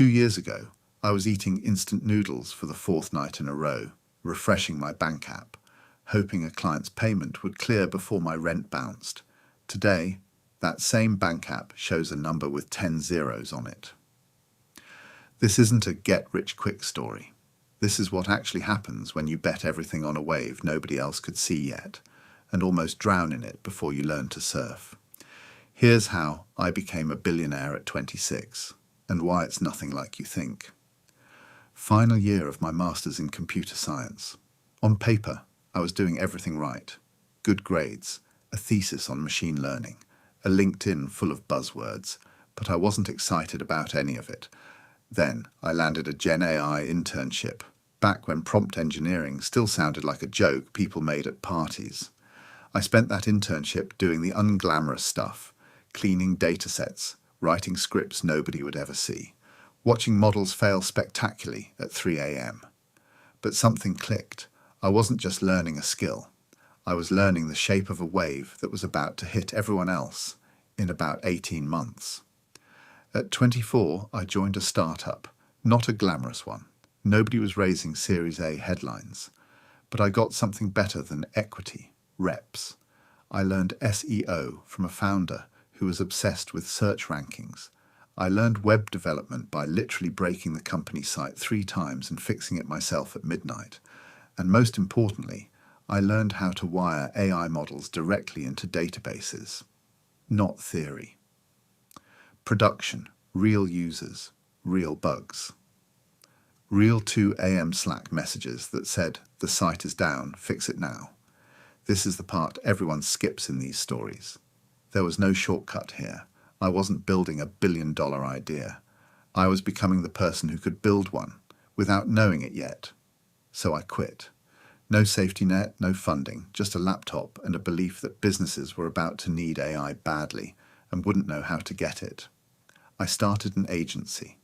2 years ago, I was eating instant noodles for the fourth night in a row, refreshing my bank app, hoping a client's payment would clear before my rent bounced. Today, that same bank app shows a number with 10 zeros on it. This isn't a get-rich-quick story. This is what actually happens when you bet everything on a wave nobody else could see yet, and almost drown in it before you learn to surf. Here's how I became a billionaire at 26, and why it's nothing like you think. Final year of my master's in computer science. On paper, I was doing everything right. Good grades, a thesis on machine learning, a LinkedIn full of buzzwords, but I wasn't excited about any of it. Then I landed a Gen AI internship, back when prompt engineering still sounded like a joke people made at parties. I spent that internship doing the unglamorous stuff, cleaning datasets, writing scripts nobody would ever see, watching models fail spectacularly at 3 a.m. But something clicked. I wasn't just learning a skill. I was learning the shape of a wave that was about to hit everyone else in about 18 months. At 24, I joined a startup, not a glamorous one. Nobody was raising Series A headlines. But I got something better than equity, reps. I learned SEO from a founder who was obsessed with search rankings. I learned web development by literally breaking the company site 3 times and fixing it myself at midnight. And most importantly, I learned how to wire AI models directly into databases. Not theory. Production, real users, real bugs. Real 2 a.m. Slack messages that said, "The site is down, fix it now." This is the part everyone skips in these stories. There was no shortcut here. I wasn't building a billion-dollar idea. I was becoming the person who could build one, without knowing it yet. So I quit. No safety net, no funding, just a laptop and a belief that businesses were about to need AI badly and wouldn't know how to get it. I started an agency.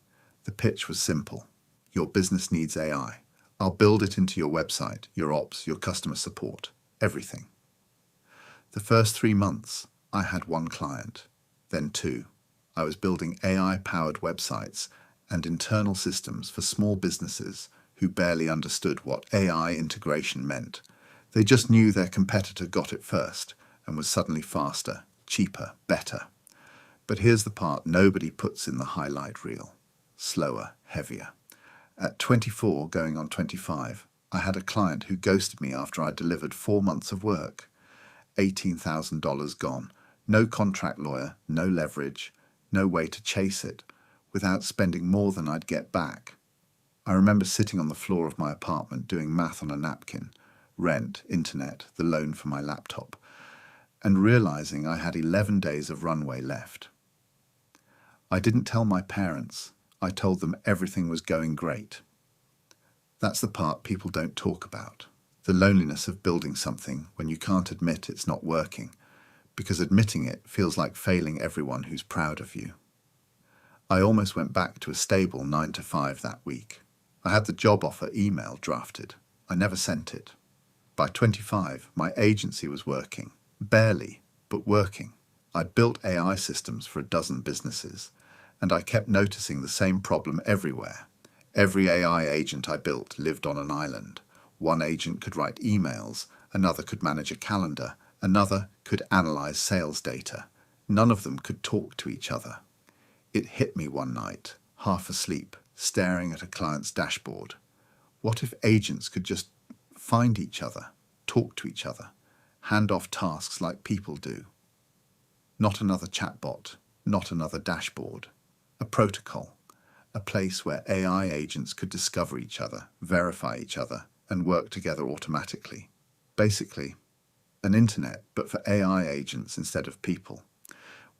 The pitch was simple. Your business needs AI. I'll build it into your website, your ops, your customer support, everything. The first 3 months, I had 1 client, then 2. I was building AI-powered websites and internal systems for small businesses who barely understood what AI integration meant. They just knew their competitor got it first and was suddenly faster, cheaper, better. But here's the part nobody puts in the highlight reel. Slower, heavier. At 24, going on 25, I had a client who ghosted me after I delivered 4 months of work. $18,000 gone. No contract lawyer, no leverage, no way to chase it, without spending more than I'd get back. I remember sitting on the floor of my apartment doing math on a napkin, rent, internet, the loan for my laptop, and realizing I had 11 days of runway left. I didn't tell my parents. I told them everything was going great. That's the part people don't talk about. The loneliness of building something when you can't admit it's not working, because admitting it feels like failing everyone who's proud of you. I almost went back to a stable 9 to 5 that week. I had the job offer email drafted. I never sent it. By 25, my agency was working. Barely, but working. I'd built AI systems for a dozen businesses, and I kept noticing the same problem everywhere. Every AI agent I built lived on an island. One agent could write emails, another could manage a calendar, another could analyze sales data. None of them could talk to each other. It hit me one night, half asleep, staring at a client's dashboard. What if agents could just find each other, talk to each other, hand off tasks like people do? Not another chatbot, not another dashboard. A protocol, a place where AI agents could discover each other, verify each other, and work together automatically. Basically, an internet, but for AI agents instead of people.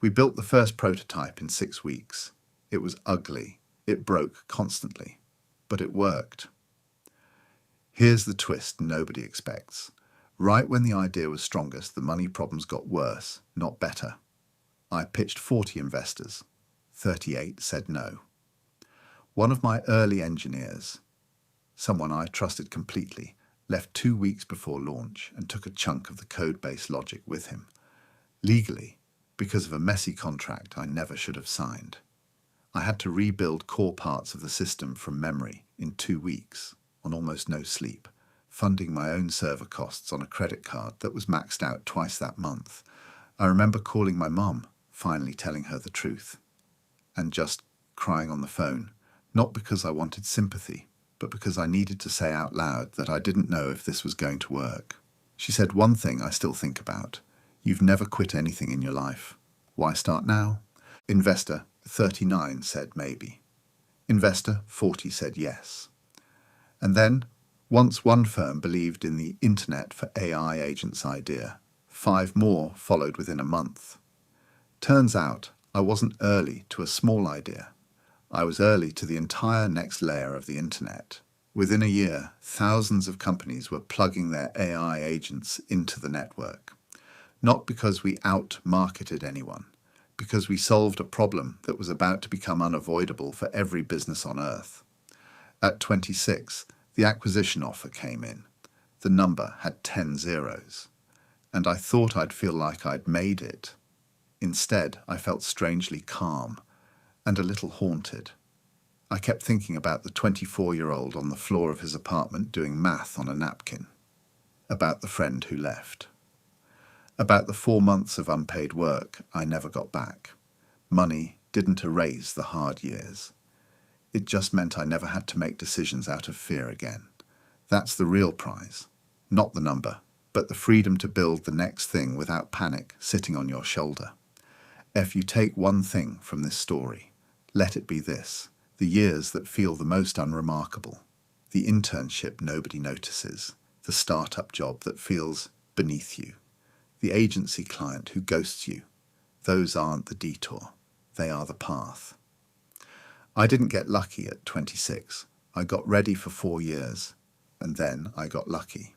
We built the first prototype in 6 weeks. It was ugly. It broke constantly. But it worked. Here's the twist nobody expects. Right when the idea was strongest, the money problems got worse, not better. I pitched 40 investors. 38 said no. One of my early engineers, someone I trusted completely, left 2 weeks before launch and took a chunk of the code-based logic with him. Legally, because of a messy contract I never should have signed. I had to rebuild core parts of the system from memory in 2 weeks, on almost no sleep, funding my own server costs on a credit card that was maxed out twice that month. I remember calling my mum, finally telling her the truth, and just crying on the phone, not because I wanted sympathy, but because I needed to say out loud that I didn't know if this was going to work. She said one thing I still think about: you've never quit anything in your life. Why start now? Investor 39 said maybe. Investor 40 said yes. And then, once one firm believed in the internet for AI agents idea, 5 more followed within a month. Turns out I wasn't early to a small idea. I was early to the entire next layer of the internet. Within a year, thousands of companies were plugging their AI agents into the network. Not because we out-marketed anyone, because we solved a problem that was about to become unavoidable for every business on Earth. At 26, the acquisition offer came in. The number had 10 zeros. And I thought I'd feel like I'd made it. Instead, I felt strangely calm and a little haunted. I kept thinking about the 24-year-old on the floor of his apartment doing math on a napkin, about the friend who left, about the 4 months of unpaid work I never got back. Money didn't erase the hard years. It just meant I never had to make decisions out of fear again. That's the real prize, not the number, but the freedom to build the next thing without panic sitting on your shoulder. If you take one thing from this story, let it be this: the years that feel the most unremarkable, the internship nobody notices, the startup job that feels beneath you, the agency client who ghosts you. Those aren't the detour, they are the path. I didn't get lucky at 26. I got ready for 4 years, and then I got lucky.